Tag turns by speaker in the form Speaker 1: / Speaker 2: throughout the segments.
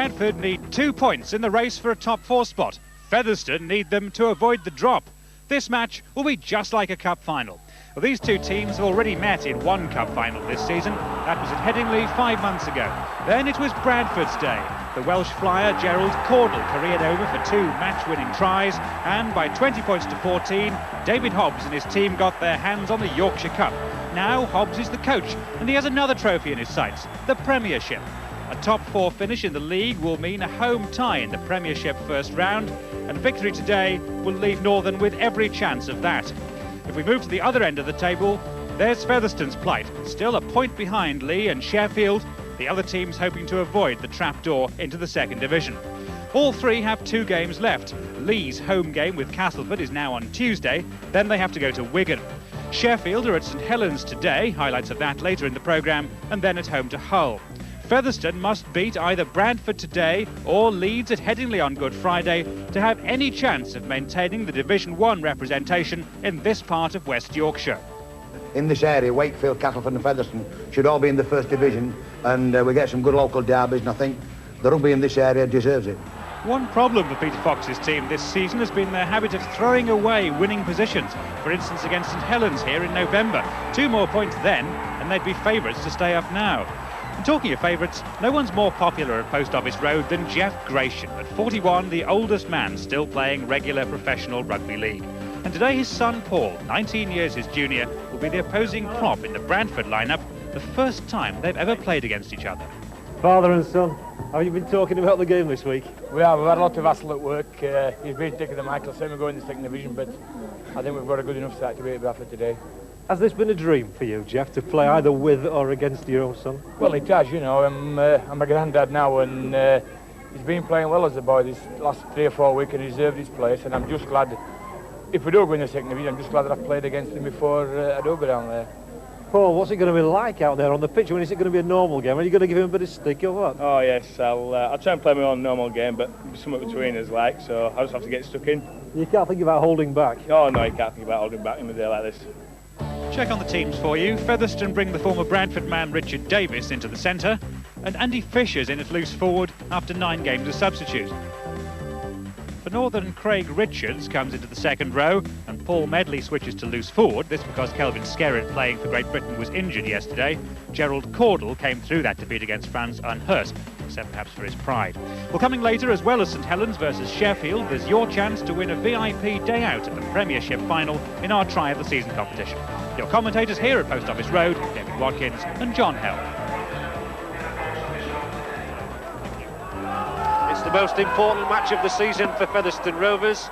Speaker 1: Bradford need 2 points in the race for a top 4 spot. Featherstone need them to avoid the drop. This match will be just like a cup final. Well, these two teams have already met in one cup final this season. That was at Headingley 5 months ago. Then it was Bradford's day. The Welsh flyer Gerald Caudle careered over for 2 match-winning tries, and by 20 points to 14, David Hobbs and his team got their hands on the Yorkshire Cup. Now Hobbs is the coach, and he has another trophy in his sights, the Premiership. A top 4 finish in the league will mean a home tie in the Premiership first round, and victory today will leave Northern with every chance of that. If we move to the other end of the table, there's Featherstone's plight, still a point behind Lee and Sheffield, the other teams hoping to avoid the trapdoor into the second division. All three have 2 games left. Lee's home game with Castleford is now on Tuesday, then they have to go to Wigan. Sheffield are at St Helens today, highlights of that later in the programme, and then at home to Hull. Featherstone must beat either Bradford today or Leeds at Headingley on Good Friday to have any chance of maintaining the Division 1 representation in this part of West Yorkshire.
Speaker 2: In this area, Wakefield, Castleford and Featherstone should all be in the first division, and we get some good local derbies, and I think the rugby in this area deserves it.
Speaker 1: One problem for Peter Fox's team this season has been their habit of throwing away winning positions. For instance, against St Helens here in November. 2 more points then, and they'd be favourites to stay up now. And talking of favourites, no one's more popular at Post Office Road than Jeff Gratian. At 41, the oldest man still playing regular professional rugby league. And today his son Paul, 19 years his junior, will be the opposing prop in the Bradford lineup, the first time they've ever played against each other.
Speaker 3: Father and son, have you been talking about the game this week?
Speaker 4: We have. We've had a lot of hassle at work. He's been taking the Michael, saying we're going in the second division, but I think we've got a good enough start to beat Bradford today.
Speaker 3: Has this been a dream for you, Jeff, to play either with or against your own son?
Speaker 4: Well, it has, you know. I'm a granddad now, and he's been playing well as a boy this last 3 or 4 weeks and he deserved his place, and I'm just glad, if we do go in the second division, I'm just glad that I've played against him before I do go down there.
Speaker 3: Paul, what's it going to be like out there on the pitch? When is it going to be a normal game? Are you going to give him a bit of stick or what?
Speaker 5: Oh yes, I'll try and play my own normal game, but somewhere between us, like, so I'll just have to get stuck in.
Speaker 3: You can't think about holding back?
Speaker 5: Oh no, you can't think about holding back in a day like this.
Speaker 1: Check on the teams for you. Featherstone bring the former Bradford man Richard Davis into the centre, and Andy Fisher's in at loose forward after 9 games as substitute. For Northern, Craig Richards comes into the second row, and Paul Medley switches to loose forward. This because Kelvin Skerritt, playing for Great Britain, was injured yesterday. Gerald Caudle came through that defeat against France unhurt, except perhaps for his pride. Well, coming later, as well as St Helens versus Sheffield, there's your chance to win a VIP day out at the Premiership final in our try of the season competition. Your commentators here at Post Office Road, David Watkins and John Held.
Speaker 6: It's the most important match of the season for Featherstone Rovers.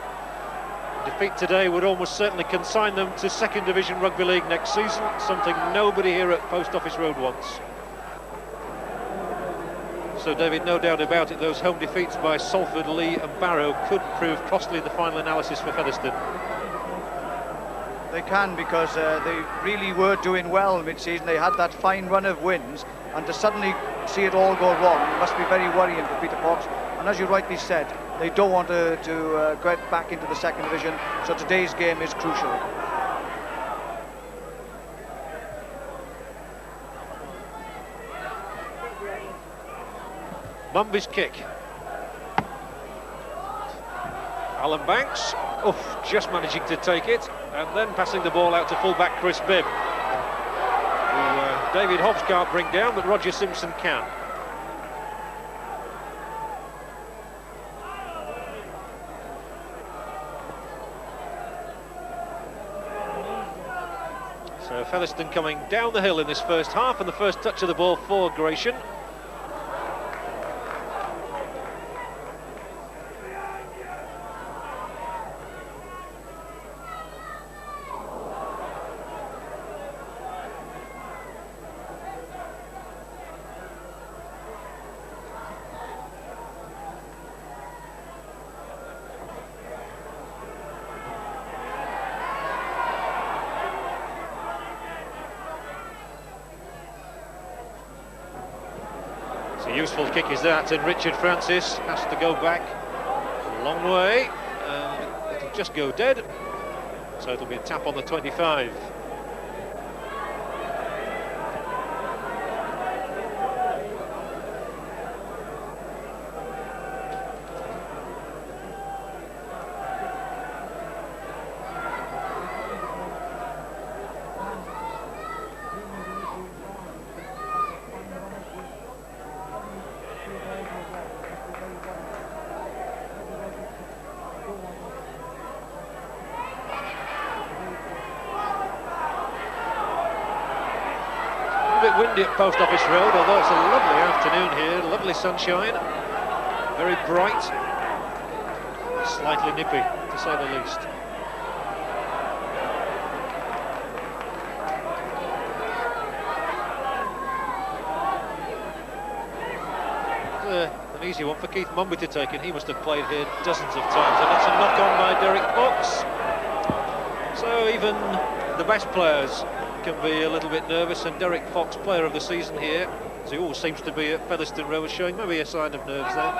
Speaker 6: Defeat today would almost certainly consign them to second division rugby league next season, something nobody here at Post Office Road wants. So David, no doubt about it, those home defeats by Salford, Lee and Barrow could prove costly in the final analysis for Featherstone.
Speaker 7: They can, because they really were doing well mid-season. They had that fine run of wins, and to suddenly see it all go wrong must be very worrying for Peter Fox. And as you rightly said, they don't want to get back into the second division, so today's game is crucial.
Speaker 6: Mumby's kick. Alan Banks, just managing to take it, and then passing the ball out to full-back Chris Bibb, who David Hobbs can't bring down, but Roger Simpson can. So Featherstone coming down the hill in this first half, and the first touch of the ball for Gratian. A useful kick is that, and Richard Francis has to go back a long way, and it'll just go dead, so it'll be a tap on the 25. windy at Post Office Road, although it's a lovely afternoon here, lovely sunshine, very bright, slightly nippy, to say the least. An easy one for Keith Mumby to take, and he must have played here dozens of times, and that's a knock on by Derek Fox. So even the best players can be a little bit nervous, and Derek Fox, player of the season here, as he always seems to be at Featherstone Rovers, showing maybe a sign of nerves there.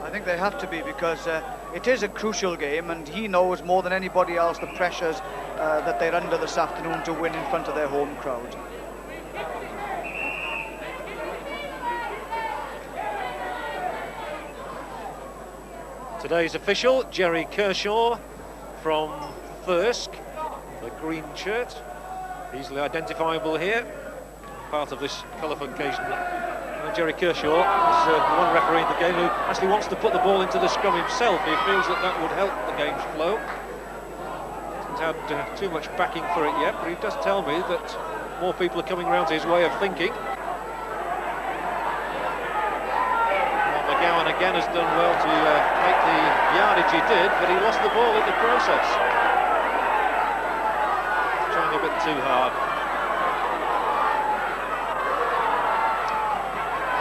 Speaker 7: I think they have to be, because it is a crucial game, and he knows more than anybody else the pressures that they're under this afternoon to win in front of their home crowd.
Speaker 6: Today's official, Jerry Kershaw from Thirsk, the green shirt, easily identifiable here, part of this colourful occasion. Jerry Kershaw is the one referee in the game who actually wants to put the ball into the scrum himself. He feels that that would help the game's flow. Hasn't had too much backing for it yet, but he does tell me that more people are coming round to his way of thinking. McGowan again has done well to make the yardage he did, but he lost the ball in the process. Trying a bit too hard.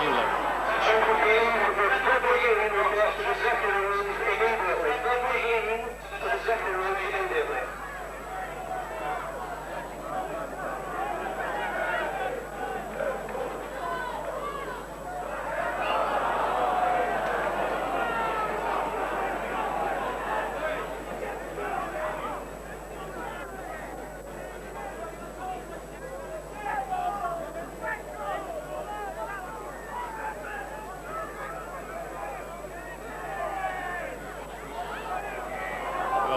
Speaker 6: Newland.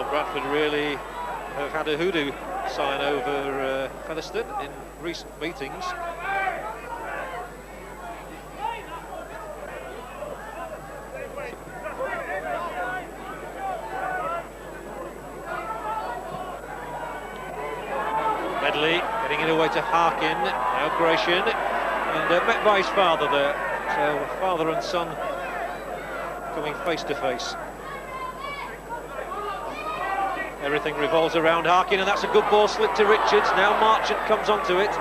Speaker 6: Bradford really have had a hoodoo sign over Featherstone in recent meetings. Medley getting it away to Harkin, now Gratian, and met by his father there. So father and son coming face to face. Everything revolves around Harkin, and that's a good ball slipped to Richards. Now Marchant comes onto it.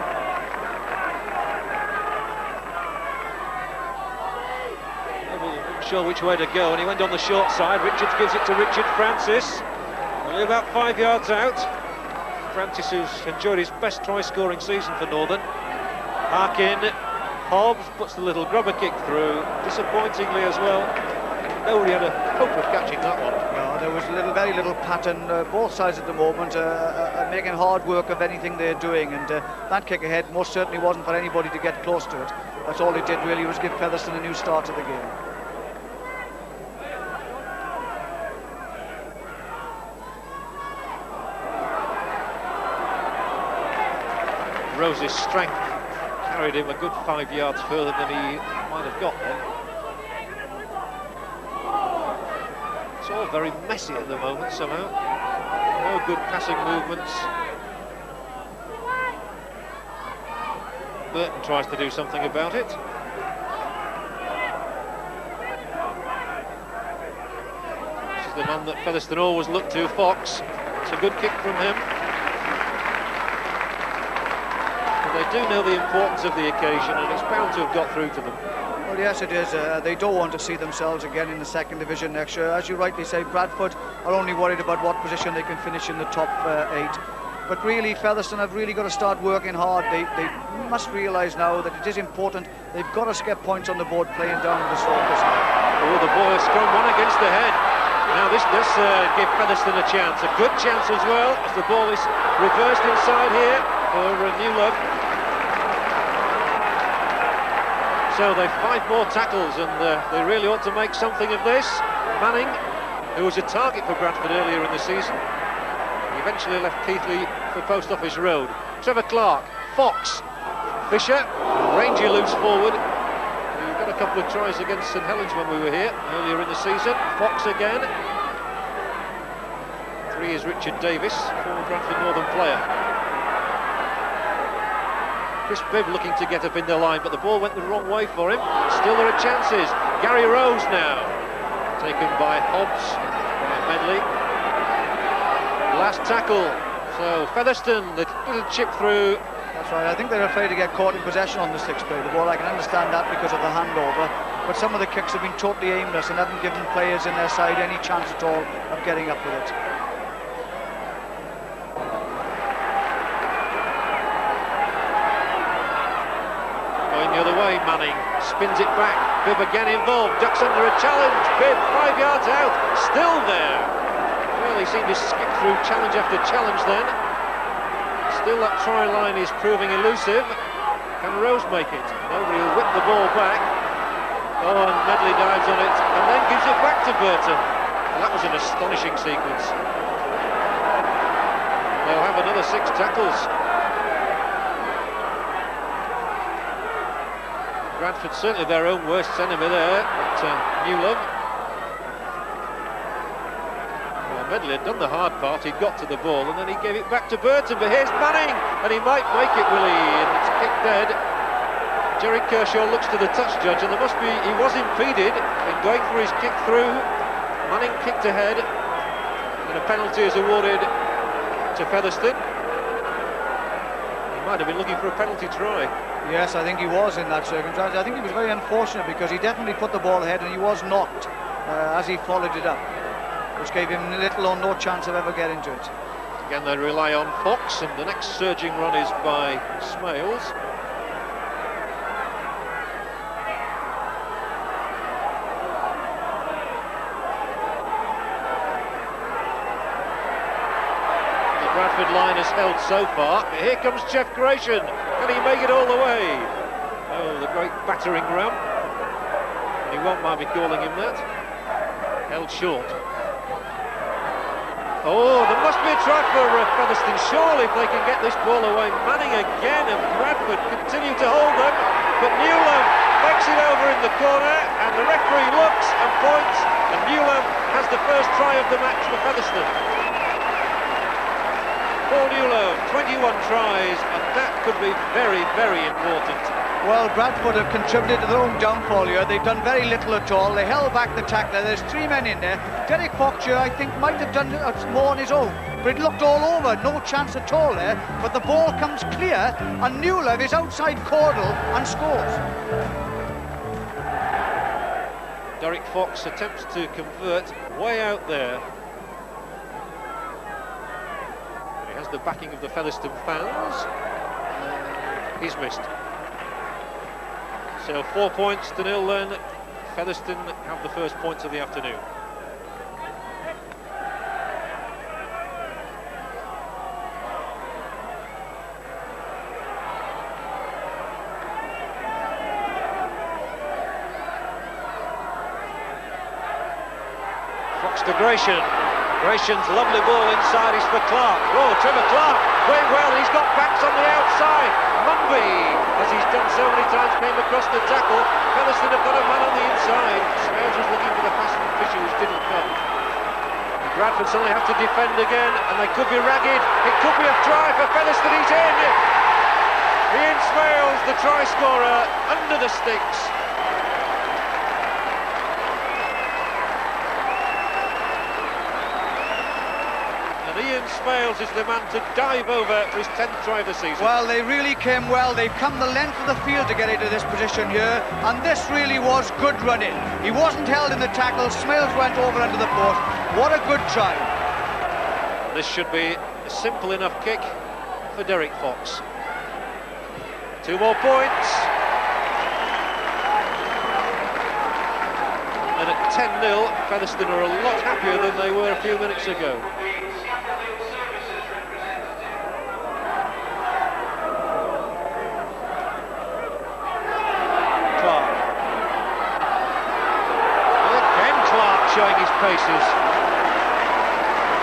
Speaker 6: Not sure which way to go, and he went on the short side. Richards gives it to Richard Francis. Only about 5 yards out. Francis, who's enjoyed his best try-scoring season for Northern. Harkin, Hobbs puts the little grubber kick through, disappointingly as well. Nobody had a hope of catching that one.
Speaker 7: No, there was very little pattern. Both sides at the moment are making hard work of anything they're doing, and that kick ahead most certainly wasn't for anybody to get close to it. That's all it did really, was give Featherstone a new start to the game.
Speaker 6: Rose's strength carried him a good 5 yards further than he might have got then. It's all very messy at the moment somehow. No good passing movements. Burton tries to do something about it. This is the man that Featherstone always looked to, Fox. It's a good kick from him. But they do know the importance of the occasion, and it's bound to have got through to them.
Speaker 7: Well, yes, it is. They don't want to see themselves again in the second division next year. As you rightly say, Bradford are only worried about what position they can finish in the top 8. But really, Featherstone have really got to start working hard. They must realise now that it is important. They've got to get points on the board playing down to the Rovers.
Speaker 6: Oh, the ball has sprung one against the head. Now this does give Featherstone a chance, a good chance as well, as the ball is reversed inside here for Newland. So they've 5 more tackles, and they really ought to make something of this. Manning, who was a target for Bradford earlier in the season, he eventually left Keighley for Post Office Road. Trevor Clark, Fox, Fisher, Ranger loose forward. He got a couple of tries against St Helens when we were here earlier in the season. Fox again. 3 is Richard Davis, former Bradford Northern player. Chris Bibb looking to get up in the line, but the ball went the wrong way for him. Still there are chances. Gary Rose now, taken by Hobbs, by Medley. Last tackle. So Featherstone, the little chip through.
Speaker 7: That's right, I think they're afraid to get caught in possession on the 6th play the ball. I can understand that because of the handover, but some of the kicks have been totally aimless and haven't given players in their side any chance at all of getting up with it.
Speaker 6: Going the other way, Manning spins it back. Bibb again involved, ducks under a challenge. Bibb 5 yards out, still there. Well, he seemed to skip through challenge after challenge then. Still that try line is proving elusive. Can Rose make it? Nobody will whip the ball back. Oh, and Medley dives on it and then gives it back to Burton. Well, that was an astonishing sequence. They'll have another 6 tackles. Bradford certainly their own worst enemy there at Newlove. Medley had done the hard part, he got to the ball and then he gave it back to Burton, but here's Manning and he might make it, will he? And it's kicked dead. Jerry Kershaw looks to the touch judge and there must be, he was impeded in going for his kick through. Manning kicked ahead and a penalty is awarded to Featherstone. He might have been looking for a penalty try.
Speaker 7: Yes, I think he was in that circumstance. I think he was very unfortunate because he definitely put the ball ahead and he was knocked as he followed it up, which gave him little or no chance of ever getting to it.
Speaker 6: Again, they rely on Fox, and the next surging run is by Smales. The Bradford line has held so far. Here comes Jeff Gratian. Can he make it all the way? Oh, the great battering ram. He won't mind me calling him that. Held short. Oh, there must be a try for Featherstone, surely, if they can get this ball away. Manning again, and Bradford continue to hold them, but Newlove makes it over in the corner, and the referee looks and points, and Newlove has the first try of the match for Featherstone. Paul Newlove, 21 tries, and that could be very, very important.
Speaker 7: Well, Bradford have contributed to their own downfall here. They've done very little at all. They held back the tackler. There's 3 men in there. Derek Fox, I think, might have done more on his own, but it looked all over. No chance at all there. But the ball comes clear, and Newlove is outside Cordell and scores.
Speaker 6: Derek Fox attempts to convert way out there. He has the backing of the Featherstone fans. He's missed. So 4 points to 0 then. Featherstone have the first points of the afternoon. Fox to Gratian. Gratian's lovely ball inside is for Clark. Oh, Trevor Clark playing well. He's got backs on the outside. Munby, as he's done so many times, came across the tackle. Featherstone have got a man on the inside. Smales was looking for the pass from Fisher, which didn't come. And Bradford suddenly have to defend again, and they could be ragged. It could be a try for Featherstone. He's in. Ian Smales, the try scorer, under the sticks. Ian Smales is the man to dive over for his 10th try of the season. Well,
Speaker 7: they really came well. They've come the length of the field to get into this position here, and this really was good running. He wasn't held in the tackle. Smales went over under the post. What a good try.
Speaker 6: This should be a simple enough kick for Derek Fox. 2 more points. And at 10-0, Featherstone are a lot happier than they were a few minutes ago. Showing his paces.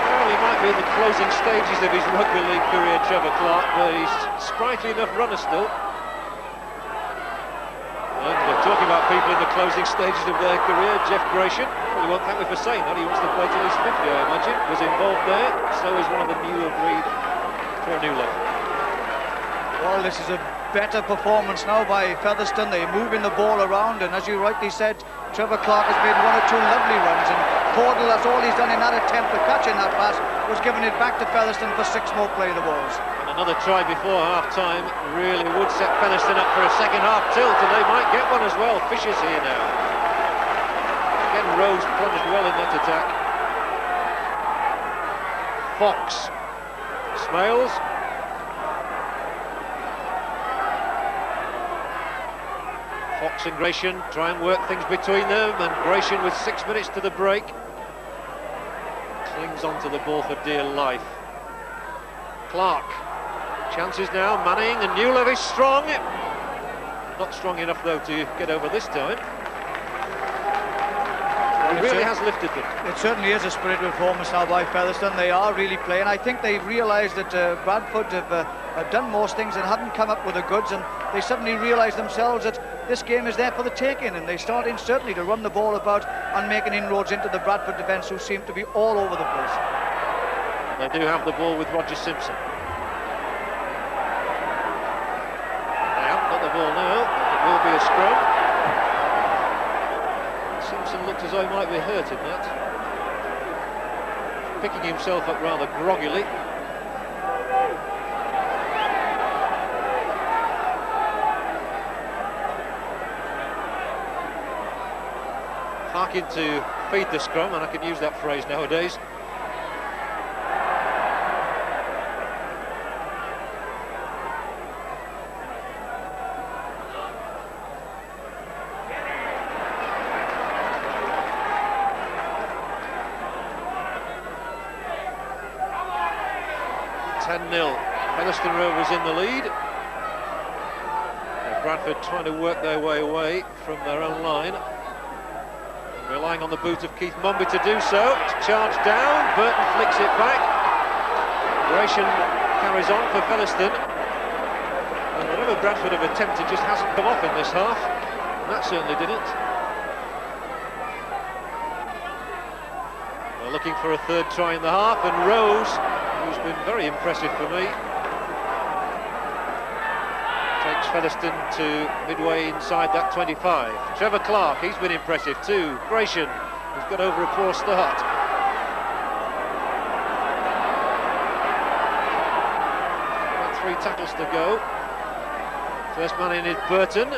Speaker 6: Well, he might be in the closing stages of his rugby league career, Trevor Clark, but he's a sprightly enough runner still. And we're talking about people in the closing stages of their career. Jeff Gratian, well, he won't thank me for saying that. He wants to play till he's 50, I imagine. Was involved there. So is one of the new breed for Newlove.
Speaker 7: Well, this is a better performance now by Featherstone. They're moving the ball around, and as you rightly said, Trevor Clark has made 1 or 2 lovely runs, and Caudle, that's all he's done in that attempt to catch in that pass, was giving it back to Featherstone for 6 more play the balls.
Speaker 6: And another try before half-time really would set Featherstone up for a second half tilt, and they might get one as well. Fisher's here now. Again, Rose plunged well in that attack. Fox. Smales. Fox and Gratian try and work things between them, and Gratian with 6 minutes to the break clings onto the ball for dear life. Clark, chances now, Manning, and Newlev is strong. Not strong enough though to get over this time. He really has lifted them.
Speaker 7: It certainly is a spirited performance now by Featherstone. They are really playing. I think they've realised that Bradford have done most things and haven't come up with the goods, and they suddenly realise themselves that this game is there for the taking, and they're starting certainly to run the ball about and making inroads into the Bradford defence, who seem to be all over the place.
Speaker 6: They do have the ball with Roger Simpson. They haven't got the ball now. It will be a scrum. Simpson looked as though he might be hurt in that. Picking himself up rather groggily. Harking to feed the scrum, and I can use that phrase nowadays. Featherstone Rovers in the lead. Bradford trying to work their way away from their own line, relying on the boot of Keith Mumby to do so. It's charged down, Burton flicks it back. Gratian carries on for Featherstone, and whatever Bradford have attempted just hasn't come off in this half, and that certainly didn't. They're looking for a third try in the half, and Rose, who's been very impressive for me, takes Featherstone to midway inside that 25. Trevor Clark, he's been impressive too. Gratian, who's got over a poor start. About 3 tackles to go. First man in is Burton.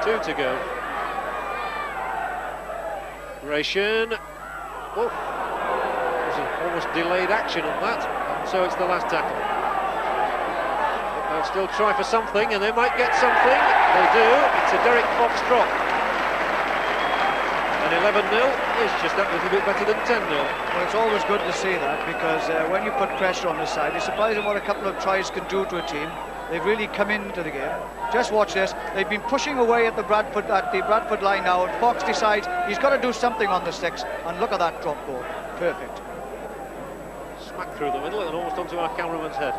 Speaker 6: 2 to go. Gratian. Oh, there's an almost delayed action on that, and so it's the last tackle. They'll still try for something, and they might get something. They do. It's a Derek Fox drop. And 11-0 is just that little bit better than 10-0.
Speaker 7: Well, it's always good to see that, because when you put pressure on the side, it's surprising what a couple of tries can do to a team. They've really come into the game. Just watch this. They've been pushing away at the Bradford line now, and Fox decides he's got to do something on the sticks, and look at that drop goal. Perfect.
Speaker 6: Smack through the middle and almost onto our cameraman's head.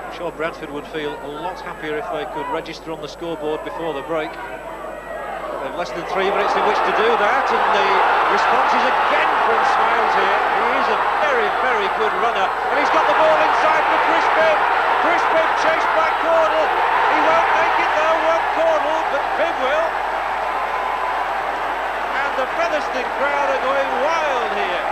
Speaker 6: I'm sure Bradford would feel a lot happier if they could register on the scoreboard before the break. They've less than 3 minutes in which to do that, and the response is again from Smales here. He is a very, very good runner, and he's got the ball inside for Crispin. Crispin chased by Caudle. He won't make it though, won't Caudle, but Bibb will. And the Featherstone crowd are going wild here.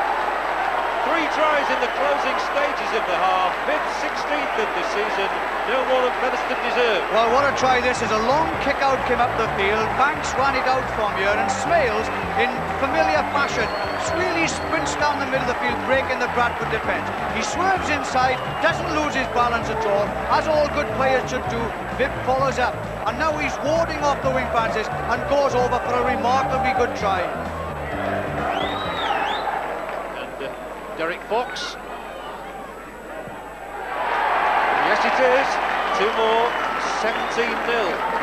Speaker 6: 3 tries in the closing stages of the half. Bibb 16th of the season. No more than Featherstone deserved.
Speaker 7: Well, what a try this is. A long kick out came up the field. Banks ran it out from here, and Smales, in familiar fashion, really sprints down the middle of the field, breaking the Bradford defence. He swerves inside, doesn't lose his balance at all, as all good players should do. Bibb follows up, and now he's warding off the wing passes and goes over for a remarkably good try.
Speaker 6: Derek Fox. Yes, it is. 2 more, 17-0.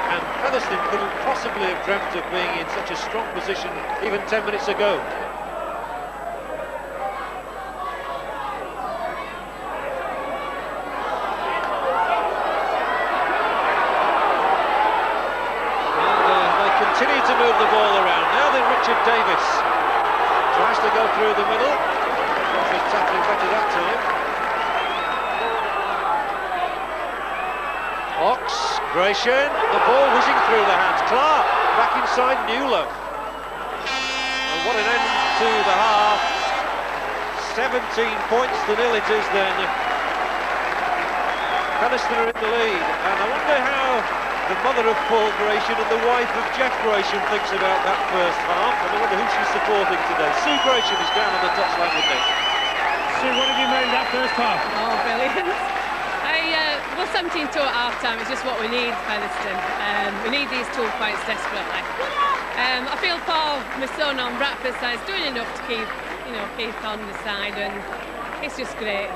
Speaker 6: And Featherstone couldn't possibly have dreamt of being in such a strong position even 10 minutes ago. And they continue to move the ball around. Now then, Richard Davis tries to go through the middle. tackling better that time. Ox, Gratian, the ball whizzing through the hands. Clark back inside Newlove. And what an end to the half. 17 points to nil it is then. Featherstone are in the lead, and I wonder how the mother of Paul Gratian and the wife of Jeff Gratian thinks about that first half, and I wonder who she's supporting today. Sue Gratian is down on the touchline with me.
Speaker 1: Sue, what have you made of that first half?
Speaker 8: Oh, brilliant. Well, 17-2 at half-time is just what we need, Featherstone. We need these 2 points desperately. I feel Paul, my son on Bradford side, is doing enough to keep on the side, and it's just great.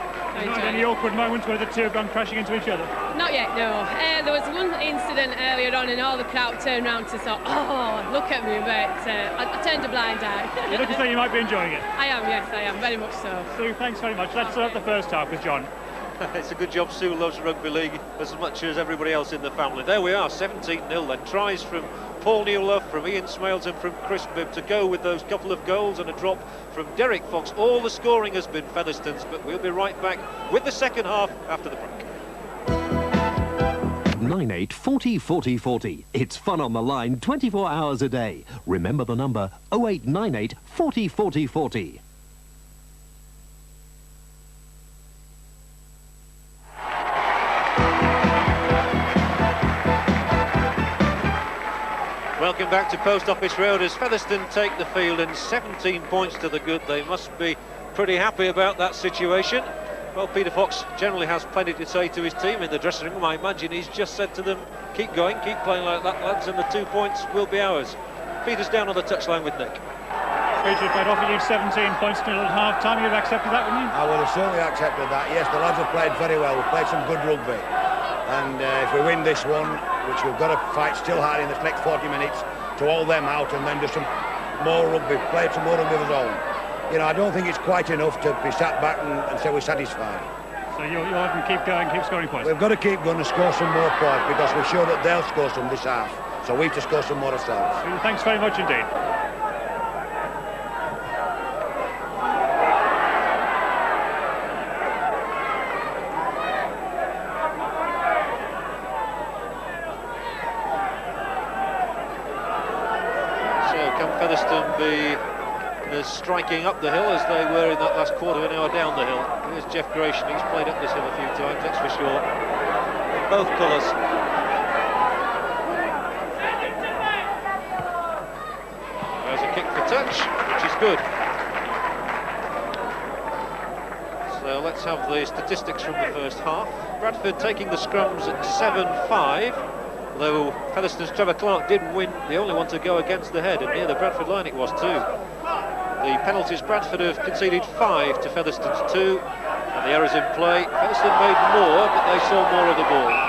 Speaker 1: Not any awkward moments where the two have gone crashing into each other?
Speaker 8: Not yet, no. There was one incident earlier on, and all the crowd turned around to say, "Oh, look at me," but I turned a blind eye.
Speaker 1: You look as though you might be enjoying it.
Speaker 8: I am, yes, I am, very much so.
Speaker 1: Sue, thanks very much. Let's start the first half with John.
Speaker 6: It's a good job. Sue loves rugby league as much as everybody else in the family. There we are, 17-0 then. Tries from Paul Newlove, from Ian Smales and from Chris Bibb to go with those couple of goals, and a drop from Derek Fox. All the scoring has been Featherstone's, but we'll be right back with the second half after the break.
Speaker 9: 98 40 40 40. It's fun on the line 24 hours a day. Remember the number 0898 40 40 40.
Speaker 6: Welcome back to Post Office Road as Featherstone take the field, and 17 points to the good. They must be pretty happy about that situation. Well, Peter Fox generally has plenty to say to his team in the dressing room. I imagine he's just said to them, keep going, keep playing like that, lads, and the 2 points will be ours. Peter's down on the touchline with Nick.
Speaker 1: Peter, if I'd offered you 17 points to nil at half-time, you'd have accepted that, wouldn't you?
Speaker 2: I would have certainly accepted that. Yes, the lads have played very well. We've played some good rugby. And if we win this one, which we've got to fight still hard in the next 40 minutes, to hold them out and then do some more rugby, play some more rugby of our own. You know, I don't think it's quite enough to be sat back and say we're satisfied.
Speaker 1: So you'll have them keep going, keep scoring points?
Speaker 2: We've got to keep going and score some more points, because we're sure that they'll score some this half. So we have to score some more ourselves.
Speaker 1: Thanks very much indeed.
Speaker 6: Featherstone be striking up the hill as they were in that last quarter of an hour down the hill. Here's Jeff Gratian. He's played up this hill a few times, that's for sure. In both colours. There's a kick for touch, which is good. So let's have the statistics from the first half. Bradford taking the scrums at 7-5. Though Featherstone's Trevor Clark did win, the only one to go against the head, and near the Bradford line it was too. The penalties, Bradford have conceded 5 to Featherstone's 2, and the errors in play. Featherstone made more, but they saw more of the ball.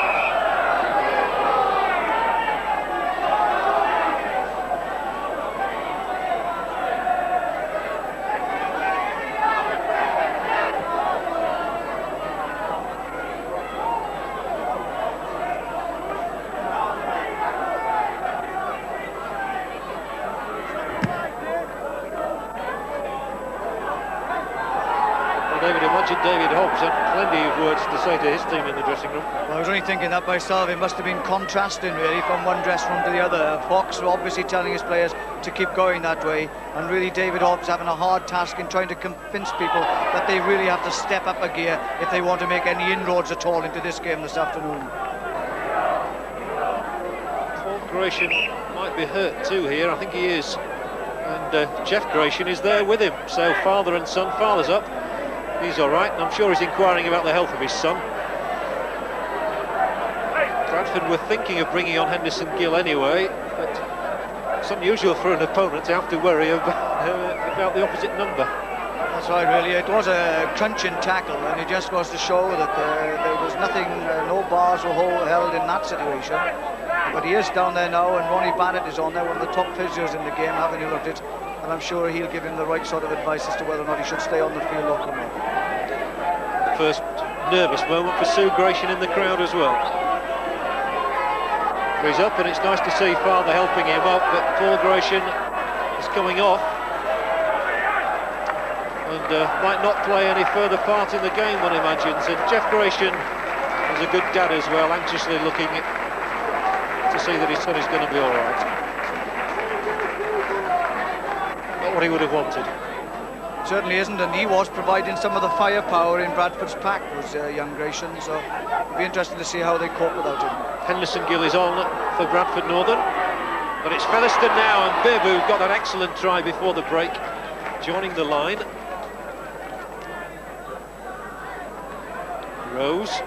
Speaker 6: David Hobbs had plenty of words to say to his team in the dressing room.
Speaker 7: Well, I was only thinking that myself. It must have been contrasting really from one dressing room to the other. Fox obviously telling his players to keep going that way, and really David Hobbs having a hard task in trying to convince people that they really have to step up a gear if they want to make any inroads at all into this game this afternoon.
Speaker 6: Paul Gratian might be hurt too here, I think he is, and Jeff Gratian is there with him, so father and son. Father's up. He's all right, and I'm sure he's inquiring about the health of his son. Bradford were thinking of bringing on Henderson Gill anyway, but it's unusual for an opponent to have to worry about the opposite number.
Speaker 7: That's right, really. It was a crunching tackle, and it just goes to show that there was nothing, no bars were held in that situation. But he is down there now, and Ronnie Barrett is on there, one of the top physios in the game, having you looked at it. And I'm sure he'll give him the right sort of advice as to whether or not he should stay on the field or come off.
Speaker 6: The first nervous moment for Sue Gratian in the crowd as well. He's up, and it's nice to see father helping him up, but Paul Gratian is coming off and might not play any further part in the game, one imagines. And Jeff Gratian is a good dad as well, anxiously looking to see that his son is going to be all right. Not what he would have wanted.
Speaker 7: Certainly isn't, and he was providing some of the firepower in Bradford's pack, was young Gratian, so it'll be interesting to see how they cope without him.
Speaker 6: Henderson Gill is on for Bradford Northern, but it's Featherstone now, and Bebu got that excellent try before the break, joining the line. Rose.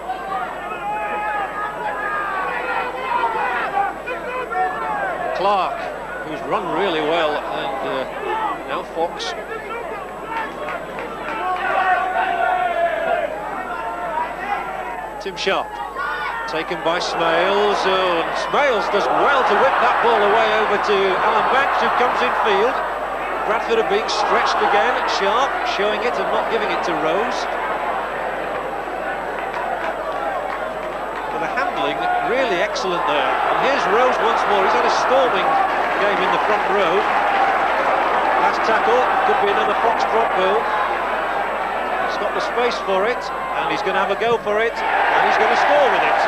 Speaker 6: Clark, who's run really well, and now Fox. Tim Sharp, taken by Smales, and Smales does well to whip that ball away over to Alan Banks, who comes in field. Bradford are being stretched again. Sharp showing it and not giving it to Rose. But the handling really excellent there. And here's Rose once more. He's had a storming game in the front row. Last tackle, could be another Fox drop goal. He's got the space for it, and he's going to have a go for it, and he's going to score with it.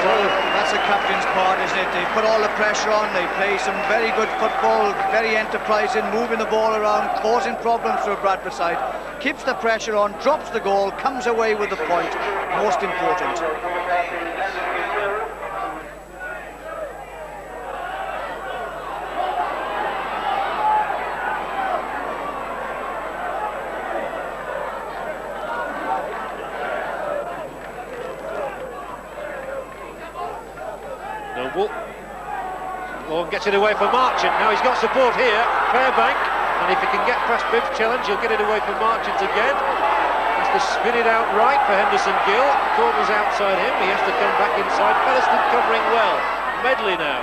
Speaker 7: So that's a captain's part, isn't it? They put all the pressure on, they play some very good football, very enterprising, moving the ball around, causing problems for a Bradford side. Keeps the pressure on, drops the goal, comes away with the point. Most important.
Speaker 6: Vaughan gets it away for Marchant. Now he's got support here, Fairbank, and if he can get past Bibb's challenge, he'll get it away for Marchant again. Has to spin it out right for Henderson Gill. Corner's outside him, he has to come back inside. Featherstone covering well. Medley now.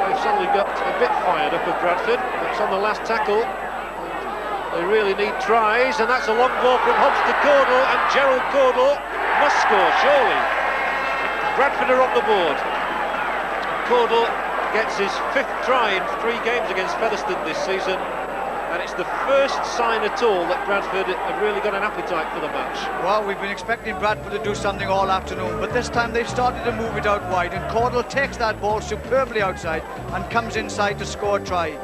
Speaker 6: They've suddenly got a bit fired up at Bradford. That's on the last tackle. They really need tries, and that's a long ball from Hobbs to Caudle, and Gerald Caudle must score, surely. Bradford are on the board. Caudle gets his 5th try in 3 games against Featherstone this season, and it's the first sign at all that Bradford have really got an appetite for the match.
Speaker 7: Well, we've been expecting Bradford to do something all afternoon, but this time they've started to move it out wide, and Caudle takes that ball superbly outside and comes inside to score a try.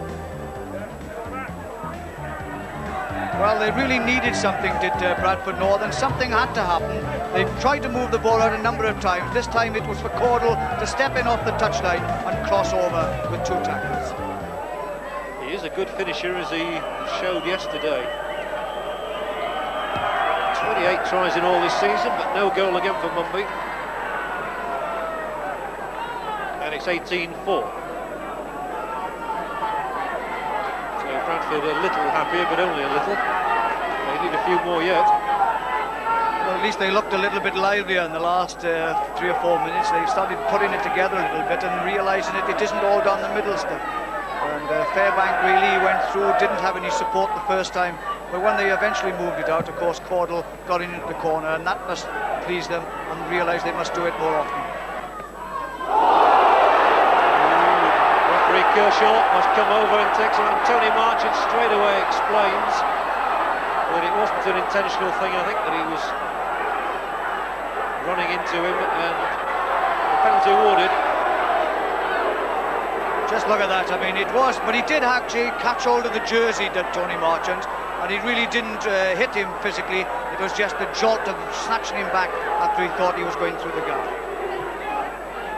Speaker 7: Well, they really needed something, did Bradford Northern. Something had to happen. They've tried to move the ball out a number of times. This time it was for Caudle to step in off the touchline and cross over with 2 tackles.
Speaker 6: He is a good finisher, as he showed yesterday. 28 tries in all this season, but no goal again for Mumby. And it's 18-4. Bradford a little happier, but only a little. They need a few more yet.
Speaker 7: Well, at least they looked a little bit livelier in the last 3 or 4 minutes. They started putting it together a little bit and realising it isn't all down the middle stuff. And Fairbank really went through, didn't have any support the first time, but when they eventually moved it out, of course, Caudle got into the corner, and that must please them, and realise they must do it more often.
Speaker 6: Kershaw must come over and takes on. Tony Marchant straight away explains that it wasn't an intentional thing. I think that he was running into him, and the penalty awarded.
Speaker 7: Just look at that. I mean, it was, but he did actually catch hold of the jersey, did Tony Marchant, and he really didn't hit him physically. It was just the jolt of snatching him back after he thought he was going through the gap.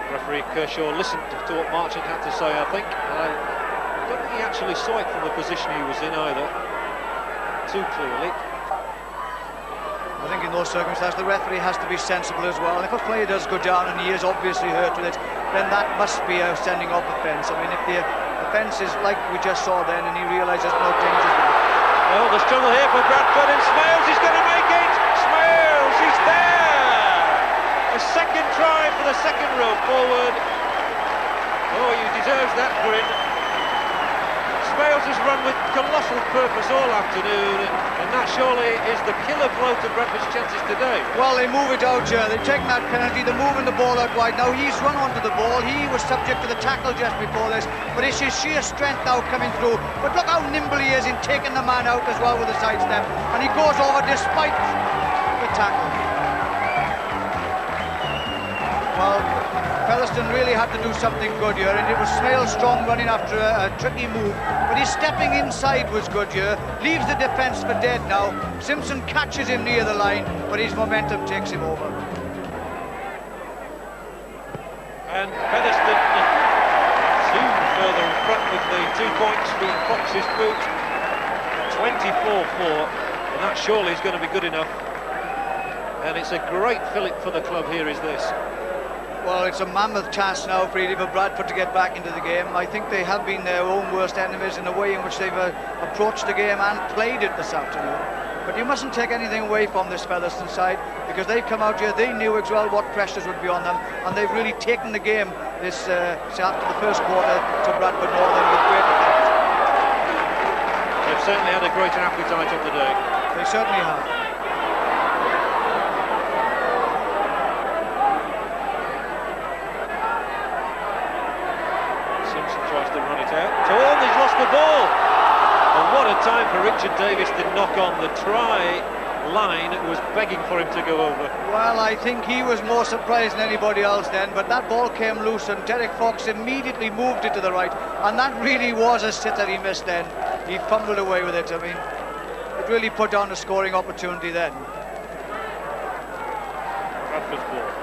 Speaker 6: Referee Kershaw listened to what Marchant had to say, I think. I don't think he actually saw it from the position he was in either, too clearly.
Speaker 7: I think in those circumstances the referee has to be sensible as well. If a player does go down and he is obviously hurt with it, then that must be a sending off offence. I mean, if the offence is like we just saw then and he realises no danger with it.
Speaker 6: Well, the struggle here for Bradford, and Smales is going to make it! Smales, he's there! A second try for the second row forward. Oh, he deserves that grin. Bales has run with colossal purpose all afternoon, and that surely is the killer blow to Bradford's chances today.
Speaker 7: Well, they move it out here. They've taken that penalty. They're moving the ball out wide. Now he's run onto the ball. He was subject to the tackle just before this, but it's his sheer strength now coming through. But look how nimble he is in taking the man out as well with the sidestep, and he goes over despite the tackle. Well, Featherstone really had to do something good here, and it was Smale strong running after a tricky move, but his stepping inside was good here, leaves the defence for dead now. Simpson catches him near the line, but his momentum takes him over.
Speaker 6: And Featherstone soon further in front with the 2 points from Fox's boot. 24-4, and that surely is going to be good enough. And it's a great fillip for the club here, is this.
Speaker 7: Well, it's a mammoth task now for Bradford to get back into the game. I think they have been their own worst enemies in the way in which they've approached the game and played it this afternoon. But you mustn't take anything away from this Featherstone side, because they've come out here, they knew as well what pressures would be on them, and they've really taken the game this after the first quarter to Bradford Northern with great effect.
Speaker 6: They've certainly had a greater appetite on the day.
Speaker 7: They certainly have.
Speaker 6: Torn, he's lost the ball, and what a time for Richard Davis to knock on. The try line was begging for him to go over.
Speaker 7: Well, I think he was more surprised than anybody else then, but that ball came loose and Derek Fox immediately moved it to the right, and that really was a sitter he missed then. He fumbled away with it. I mean, it really put down a scoring opportunity then.
Speaker 6: Bradford's ball.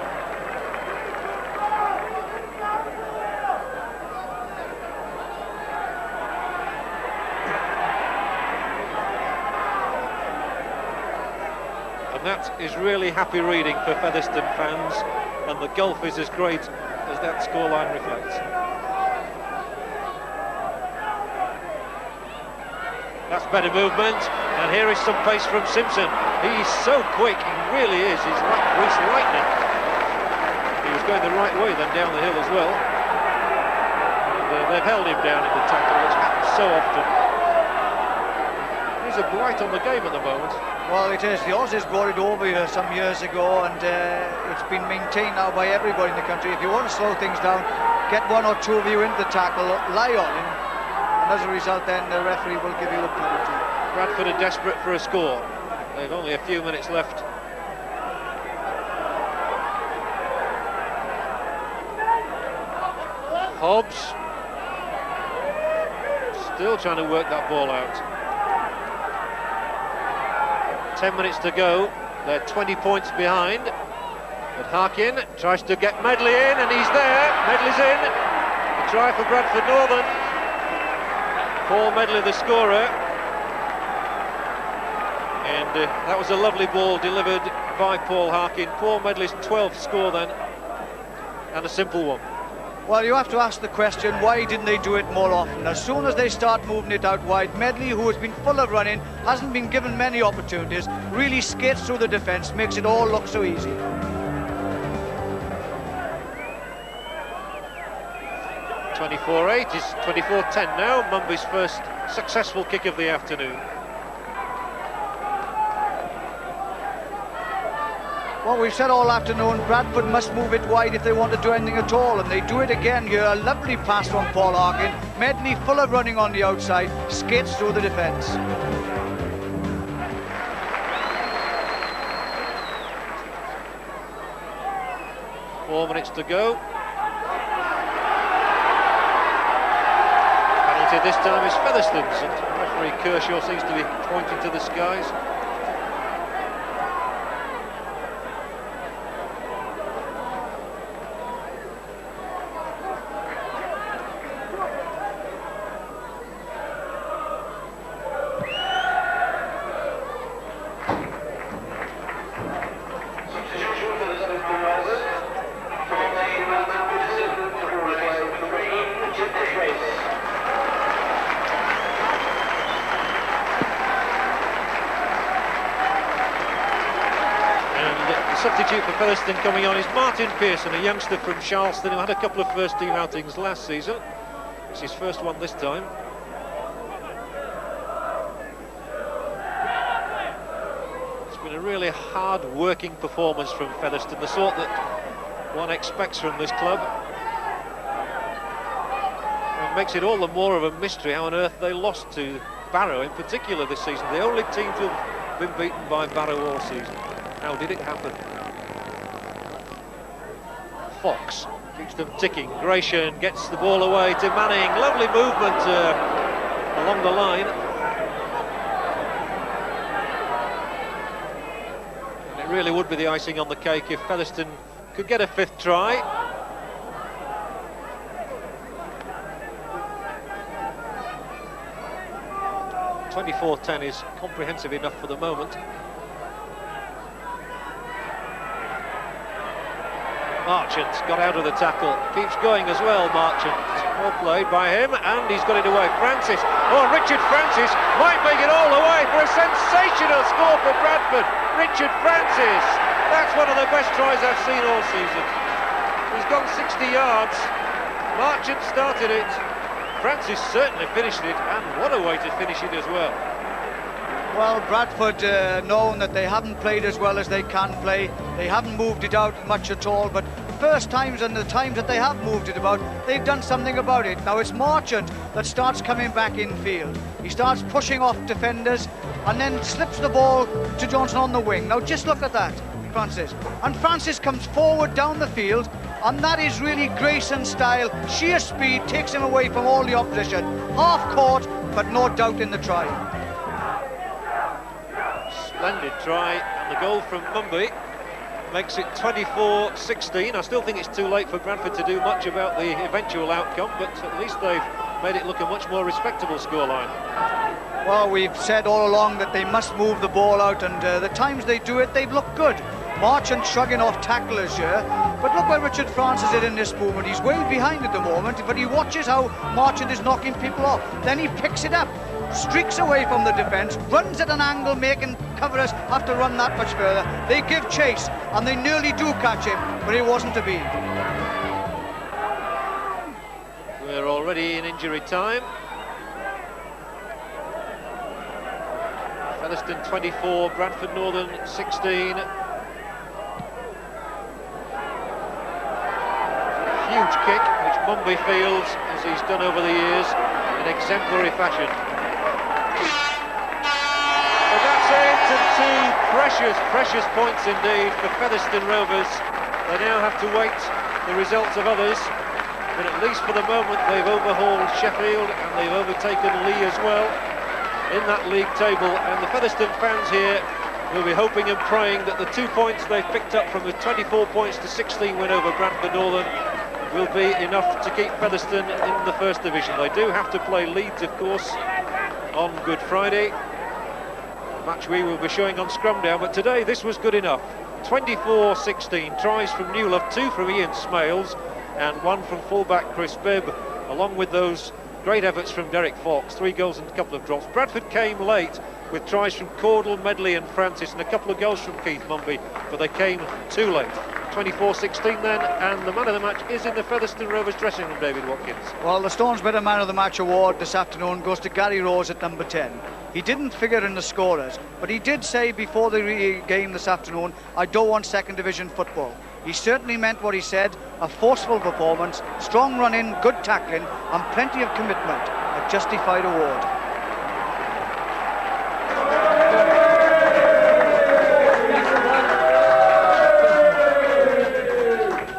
Speaker 6: That is really happy reading for Featherstone fans, and the gulf is as great as that scoreline reflects. That's better movement, and here is some pace from Simpson. He's so quick, he really is. He's like greased lightning. He was going the right way, then down the hill as well. And they've held him down in the tackle, which happens so often. There's a blight on the game at the moment.
Speaker 7: Well, it is. The Aussies brought it over here some years ago, and it's been maintained now by everybody in the country. If you want to slow things down, get one or two of you into the tackle, lie on him, and as a result then the referee will give you a penalty.
Speaker 6: Bradford are desperate for a score. They've only a few minutes left. Hobbs still trying to work that ball out. 10 minutes to go. They're 20 points behind. But Harkin tries to get Medley in, and he's there. Medley's in. A try for Bradford Northern. Paul Medley, the scorer. And that was a lovely ball delivered by Paul Harkin. Paul Medley's 12th score then, and a simple one.
Speaker 7: Well, you have to ask the question, why didn't they do it more often? As soon as they start moving it out wide, Medley, who has been full of running, hasn't been given many opportunities, really skates through the defence, makes it all look so easy.
Speaker 6: (24-8) is 24-10 now. Mumby's first successful kick of the afternoon.
Speaker 7: Well, we've said all afternoon, Bradford must move it wide if they want to do anything at all, and they do it again here. A lovely pass from Paul Harkin. Medley, full of running on the outside, skates through the defence.
Speaker 6: Four minutes to go. Penalty this time is Featherstone's, and referee Kershaw seems to be pointing to the skies. Substitute for Featherstone coming on is Martin Pearson, a youngster from Charleston who had a couple of first-team outings last season. It's his first one this time. really hard-working performance from Featherstone, the sort that one expects from this club. It makes it all the more of a mystery how on earth they lost to Barrow in particular this season. The only team to have been beaten by Barrow all season. How did it happen? Fox keeps them ticking. Gratian gets the ball away to Manning. Lovely movement along the line. And it really would be the icing on the cake if Featherstone could get a 5th try. .24-10 is comprehensive enough for the moment. Marchant got out of the tackle, keeps going as well, Marchant. Well played by him, and he's got it away. Francis, oh, Richard Francis might make it all the way for a sensational score for Bradford. Richard Francis, that's one of the best tries I've seen all season. He's gone 60 yards, Marchant started it, Francis certainly finished it, and what a way to finish it as well.
Speaker 7: Well, Bradford, knowing that they haven't played as well as they can play, they haven't moved it out much at all, but first times and the times that they have moved it about, they've done something about it. Now it's Marchant that starts coming back in field. He starts pushing off defenders and then slips the ball to Johnson on the wing. Now just look at that, Francis. And Francis comes forward down the field, and that is really grace and style. Sheer speed takes him away from all the opposition. Half caught, but no doubt in the try.
Speaker 6: Splendid try, and the goal from Mumby makes it 24-16. I still think it's too late for Bradford to do much about the eventual outcome, but at least they've made it look a much more respectable scoreline.
Speaker 7: Well, we've said all along that they must move the ball out, and the times they do it, they've looked good. Marchant shrugging off tacklers here, but look where Richard Francis is in this movement. He's way behind at the moment, but he watches how Marchant is knocking people off. Then he picks it up, streaks away from the defence, runs at an angle, making coverers have to run that much further. They give chase, and they nearly do catch him, but it wasn't to be.
Speaker 6: We're already in injury time. Featherstone 24, Bradford Northern 16. Huge kick, which Mumby fields, as he's done over the years, in exemplary fashion. So that's it, and 2 precious points indeed for Featherstone Rovers. They now have to wait the results of others, but at least for the moment they've overhauled Sheffield and they've overtaken Lee as well in that league table, and the Featherstone fans here will be hoping and praying that the 2 points they've picked up from the 24 points to 16 win over Bradford Northern will be enough to keep Featherstone in the First Division. They do have to play Leeds, of course, on Good Friday, a match we will be showing on Scrumdown, but today this was good enough. 24-16, tries from Newlove, 2 from Ian Smales and 1 from fullback Chris Bibb, along with those great efforts from Derek Fox, 3 goals and a couple of drops. Bradford came late with tries from Caudle, Medley and Francis, and a couple of goals from Keith Mumby, but they came too late. 24-16 then, and the man of the match is in the Featherstone Rovers dressing room, David Watkins.
Speaker 7: Well, the Stones Better Man of the Match award this afternoon goes to Gary Rose at number 10. He didn't figure in the scorers, but he did say before the game this afternoon, I don't want second division football. He certainly meant what he said, a forceful performance, strong running, good tackling and plenty of commitment, a justified award.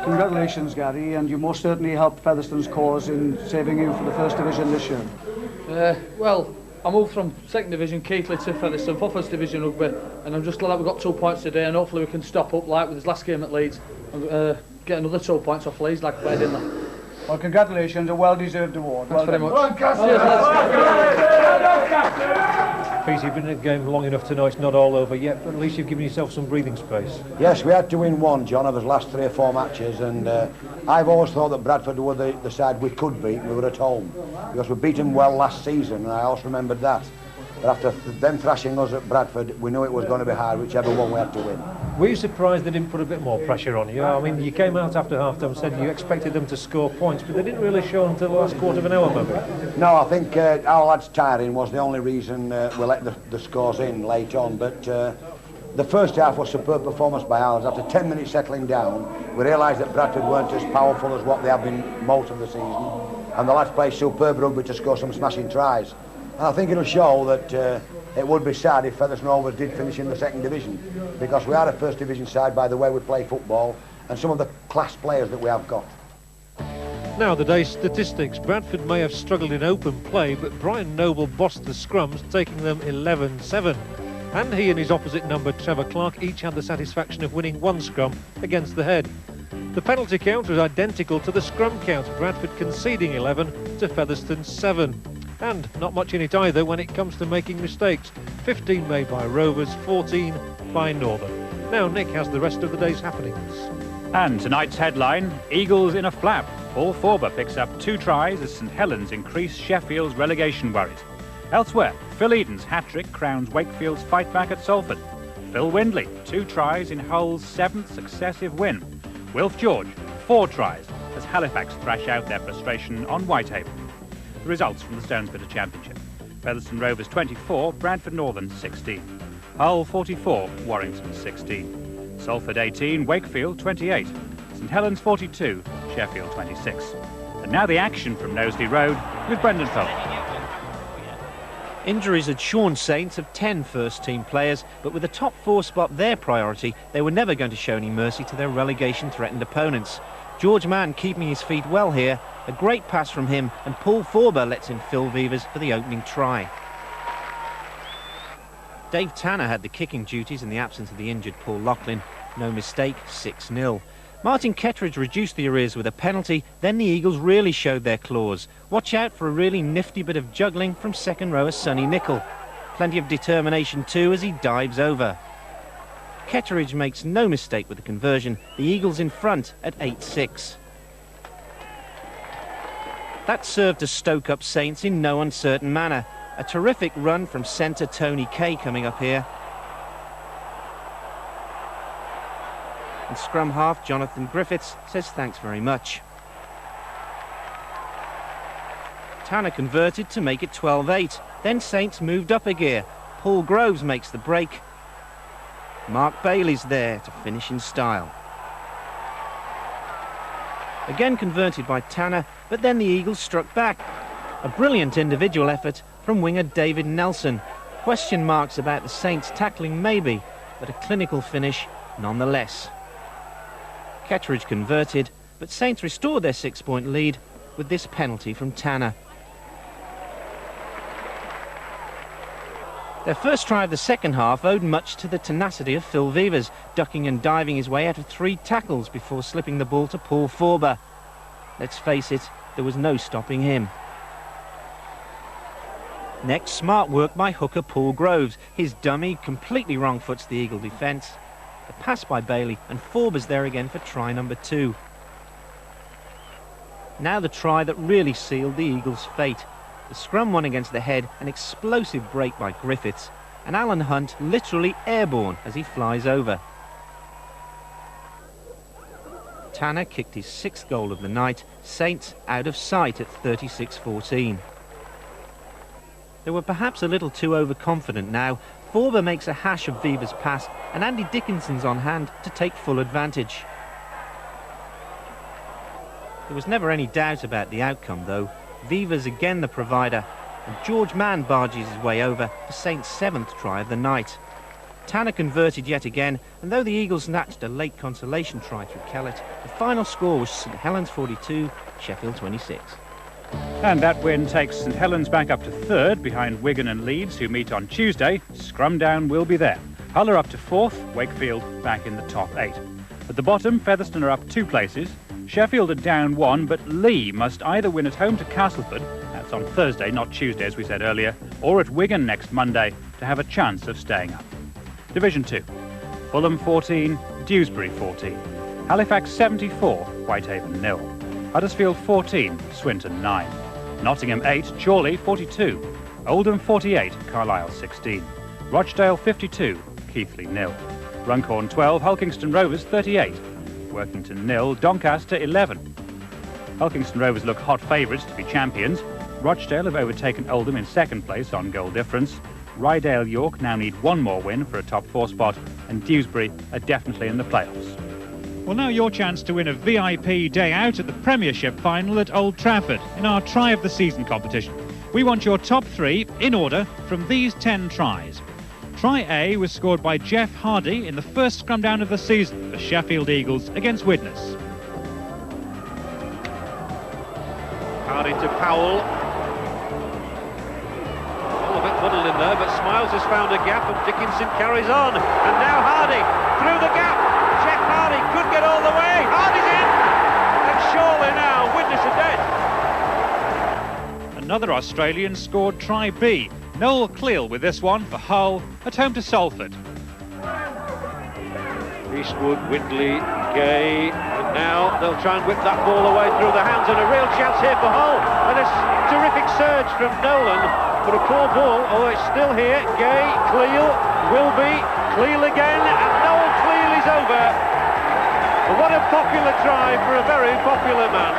Speaker 10: Congratulations, Gary, and you most certainly helped Featherstone's cause in saving you for the First Division this year.
Speaker 11: Well, I moved from Second Division Keighley to Featherstone for First Division Rugby, and I'm just glad that we got 2 points today, and hopefully we can stop up like with his last game at Leeds and get another 2 points off Leeds like we did, didn't they?
Speaker 10: Well, congratulations, a well-deserved award.
Speaker 11: Thanks very much.
Speaker 3: Peter, you've been in the game long enough to know it's not all over yet, but at least you've given yourself some breathing space.
Speaker 2: Yes, we had to win 1, John, of his last 3 or 4 matches, and I've always thought that Bradford were the side we could beat. We were at home because we beat them well last season, and I also remembered that. But after them thrashing us at Bradford, we knew it was going to be hard, whichever one we had to win.
Speaker 3: Were you surprised they didn't put a bit more pressure on you? I mean, you came out after half-time and said you expected them to score points, but they didn't really show until the last quarter of an hour, maybe.
Speaker 2: No, I think our lads tiring was the only reason we let the scores in late on, but The first half was superb performance by ours. After 10 minutes settling down, we realised that Bradford weren't as powerful as what they have been most of the season, and the lads played superb rugby to score some smashing tries. And I think it'll show that it would be sad if Featherstone Rovers did finish in the second division, because we are a first division side by the way we play football and some of the class players that we have got.
Speaker 3: Now the day's statistics. Bradford may have struggled in open play, but Brian Noble bossed the scrums, taking them 11-7. And he and his opposite number, Trevor Clark, each had the satisfaction of winning one scrum against the head. The penalty count was identical to the scrum count, Bradford conceding 11 to Featherstone 7. And not much in it either when it comes to making mistakes. 15 made by Rovers, 14 by Northern. Now Nick has the rest of the day's happenings.
Speaker 1: And tonight's headline, Eagles in a flap. Paul Forber picks up 2 tries as St Helens increase Sheffield's relegation worries. Elsewhere, Phil Eden's hat-trick crowns Wakefield's fight back at Salford. Phil Windley, 2 tries in Hull's 7th successive win. Wilf George, 4 tries as Halifax thrash out their frustration on Whitehaven. The results from the Stonesbitter Championship. Featherstone Rovers 24, Bradford Northern 16. Hull 44, Warrington 16. Salford 18, Wakefield 28. St Helens 42, Sheffield 26. And now the action from Knowsley Road with Brendan Foley.
Speaker 12: Injuries had shorn Saints of 10 first-team players, but with the top 4 spot their priority, they were never going to show any mercy to their relegation-threatened opponents. George Mann keeping his feet well here, a great pass from him, and Paul Forber lets in Phil Vevers for the opening try. Dave Tanner had the kicking duties in the absence of the injured Paul Loughlin. No mistake, 6-0. Martin Kettridge reduced the arrears with a penalty, then the Eagles really showed their claws. Watch out for a really nifty bit of juggling from second rower Sonny Nicol. Plenty of determination too as he dives over. Kettridge makes no mistake with the conversion, the Eagles in front at 8-6. That served to stoke up Saints in no uncertain manner. A terrific run from centre Tony Kay coming up here. And scrum half Jonathan Griffiths says thanks very much. Tanner converted to make it 12-8. Then Saints moved up a gear. Paul Groves makes the break. Mark Bailey's there to finish in style. Again converted by Tanner, but then the Eagles struck back. A brilliant individual effort from winger David Nelson. Question marks about the Saints tackling maybe, but a clinical finish nonetheless. Kettridge converted, but Saints restored their 6-point lead with this penalty from Tanner. Their first try of the second half owed much to the tenacity of Phil Vevers, ducking and diving his way out of 3 tackles before slipping the ball to Paul Forber. Let's face it, there was no stopping him. Next, smart work by hooker Paul Groves. His dummy completely wrong-foots the Eagle defence. A pass by Bailey, and Forber's there again for try number 2. Now the try that really sealed the Eagles' fate. The scrum won against the head, an explosive break by Griffiths, and Alan Hunt literally airborne as he flies over. Tanner kicked his 6th goal of the night, Saints out of sight at 36-14. They were perhaps a little too overconfident now. Forber makes a hash of Vevers' pass, and Andy Dickinson's on hand to take full advantage. There was never any doubt about the outcome though. Vevers again the provider, and George Mann barges his way over for Saints' 7th try of the night. Tanner converted yet again, and though the Eagles snatched a late consolation try through Kellett, the final score was St Helens 42, Sheffield 26.
Speaker 1: And that win takes St Helens back up to 3rd behind Wigan and Leeds, who meet on Tuesday. Scrumdown will be there. Hull are up to 4th, Wakefield back in the top 8. At the bottom, Featherstone are up 2 places. Sheffield are down 1, but Lee must either win at home to Castleford, that's on Thursday, not Tuesday as we said earlier, or at Wigan next Monday to have a chance of staying up. Division 2, Fulham 14, Dewsbury 14, Halifax 74, Whitehaven 0. Huddersfield 14, Swinton 9. Nottingham 8, Chorley 42. Oldham 48, Carlisle 16. Rochdale 52, Keighley 0. Runcorn 12, Hulkingston Rovers 38. Workington 0, Doncaster 11. Hulkingston Rovers look hot favourites to be champions. Rochdale have overtaken Oldham in 2nd place on goal difference. Rydale York now need one more win for a top 4 spot, and Dewsbury are definitely in the playoffs. Well, now your chance to win a VIP day out at the Premiership final at Old Trafford in our Try of the Season competition. We want your top 3 in order from these 10 tries. Try A was scored by Jeff Hardy in the first Scrumdown of the season for Sheffield Eagles against Widnes.
Speaker 6: Hardy to Powell. A little bit muddled in there, but Smiles has found a gap and Dickinson carries on. And now Hardy through the gap. Jeff Hardy could get all the way. Hardy's in! And surely now, Widnes are dead.
Speaker 1: Another Australian scored try B. Noel Cleal with this one for Hull at home to Salford.
Speaker 6: Eastwood, Windley, Gay, and now they'll try and whip that ball away through the hands, and a real chance here for Hull. And a terrific surge from Nolan, but a poor ball, although it's still here. Gay, Cleal, Wilby, Cleal again, and Noel Cleal is over. What a popular try for a very popular man.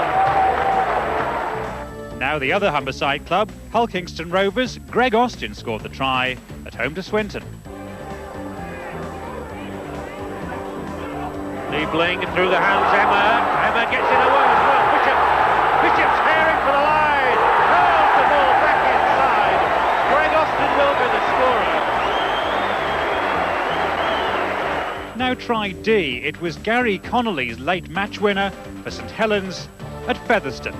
Speaker 1: Now the other Humberside club, Hull Kingston Rovers, Greg Austin scored the try at home to Swinton.
Speaker 6: Niebling through the hands, Emma gets in away as well. Bishop's herring for the line. Hurls the ball back inside. Greg Austin will be the scorer.
Speaker 1: Now try D. It was Gary Connolly's late match winner for St Helens at Featherstone.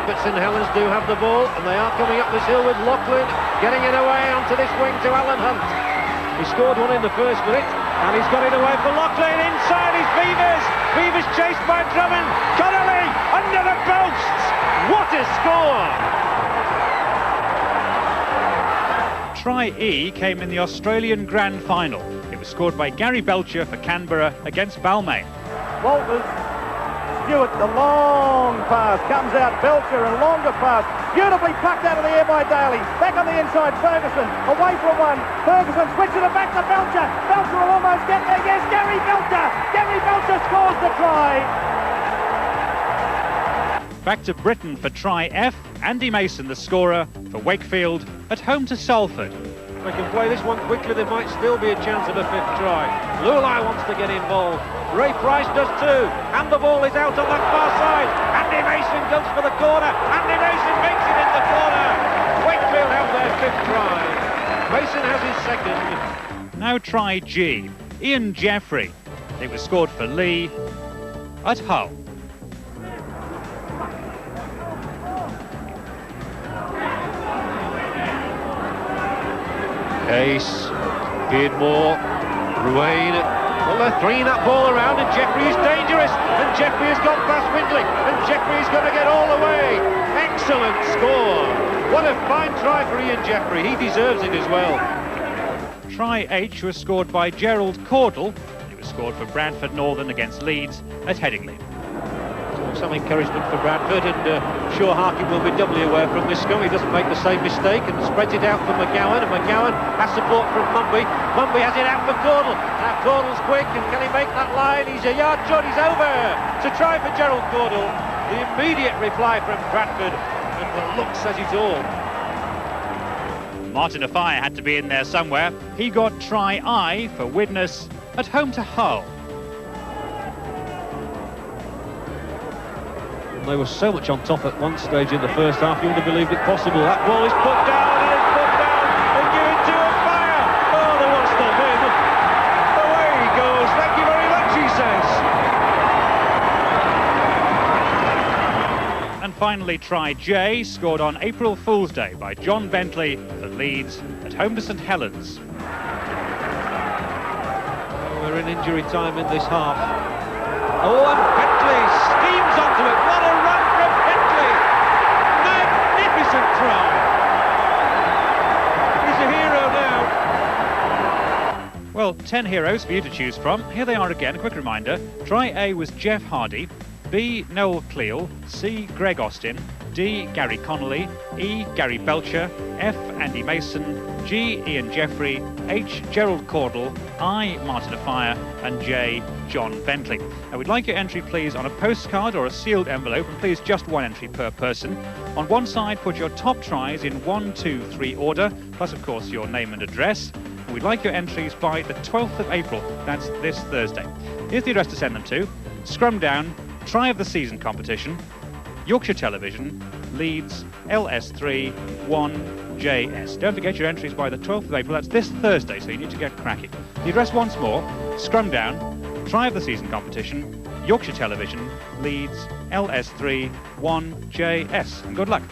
Speaker 6: But St Helens do have the ball, and they are coming up this hill with Lachlan getting it away onto this wing to Alan Hunt. He scored one in the first minute, and he's got it away for Lachlan. Inside is Beavers. Beavers chased by Drummond. Connolly under the posts. What a score!
Speaker 1: Try E came in the Australian Grand Final. It was scored by Gary Belcher for Canberra against Balmain.
Speaker 13: Walters, Stewart, the long pass comes out, Belcher, and longer pass, beautifully plucked out of the air by Daly. Back on the inside, Ferguson, away from one. Ferguson switches it back to Belcher. Belcher will almost get there. Yes, Gary Belcher. Gary Belcher scores the try.
Speaker 1: Back to Britain for try F. Andy Mason, the scorer for Wakefield at home to Salford.
Speaker 6: They can play this one quickly, there might still be a chance of a 5th try. Lulai wants to get involved. Ray Price does too. And the ball is out on that far side. Andy Mason goes for the corner. Andy Mason makes it in the corner. Wakefield have their 5th try. Mason has his 2nd.
Speaker 1: Now try G. Ian Jeffrey. It was scored for Lee at Hull.
Speaker 6: Case, Beardmore, Ruane. Well, they're throwing that ball around, and Jeffrey is dangerous. And Jeffrey has got past Windley, and Jeffrey's going to get all the way. Excellent score. What a fine try for Ian Jeffrey. He deserves it as well.
Speaker 1: Try H was scored by Gerald Caudle. It was scored for Bradford Northern against Leeds at Headingley.
Speaker 6: Some encouragement for Bradford, and sure Harkin will be doubly aware from this scrum. He doesn't make the same mistake and spreads it out for McGowan, and McGowan has support from Mumby. Mumby has it out for Caudle. Now Caudle's quick, and can he make that line? He's a yard short, he's over. To try for Gerald Caudle. The immediate reply from Bradford, and the look says it all.
Speaker 1: Martin Afire had to be in there somewhere. He got try I for Widnes at home to Hull.
Speaker 3: They were so much on top at one stage in the first half, you wouldn't have believed it possible. That ball is put down, and it's put down, and given to Afire. Oh, they won't stop him. Away he goes. Thank you very much, he says.
Speaker 1: And finally, try J, scored on April Fool's Day by John Bentley for Leeds at home to St Helens.
Speaker 3: We're in injury time in this half. Oh, and Bentley steams onto it. What a run from Bentley! Magnificent try! He's a hero now.
Speaker 1: Well, 10 heroes for you to choose from. Here they are again, a quick reminder. Try A was Jeff Hardy, B, Noel Cleal, C, Greg Austin, D, Gary Connolly, E, Gary Belcher, F, Andy Mason, G. Ian Jeffrey, H. Gerald Caudle, I. Martin Afire, and J. John Bentley. And we'd like your entry, please, on a postcard or a sealed envelope, and please just one entry per person. On one side, put your top tries in 1, 2, 3 order, plus, of course, your name and address. And we'd like your entries by the 12th of April. That's this Thursday. Here's the address to send them to. Scrumdown, Try of the Season competition, Yorkshire Television, Leeds, LS3 1JS. Don't forget your entries by the 12th of April. That's this Thursday, so you need to get cracking. The address once more, Scrumdown, Try of the Season competition, Yorkshire Television, Leeds, LS3 1JS. And good luck.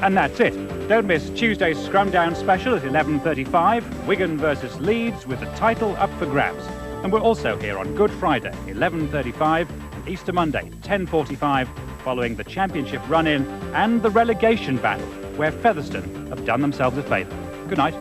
Speaker 1: And that's it. Don't miss Tuesday's Scrumdown special at 11:35, Wigan versus Leeds, with the title up for grabs. And we're also here on Good Friday, 11:35, Easter Monday, 10:45, following the championship run-in and the relegation battle, where Featherstone have done themselves a favour. Good night.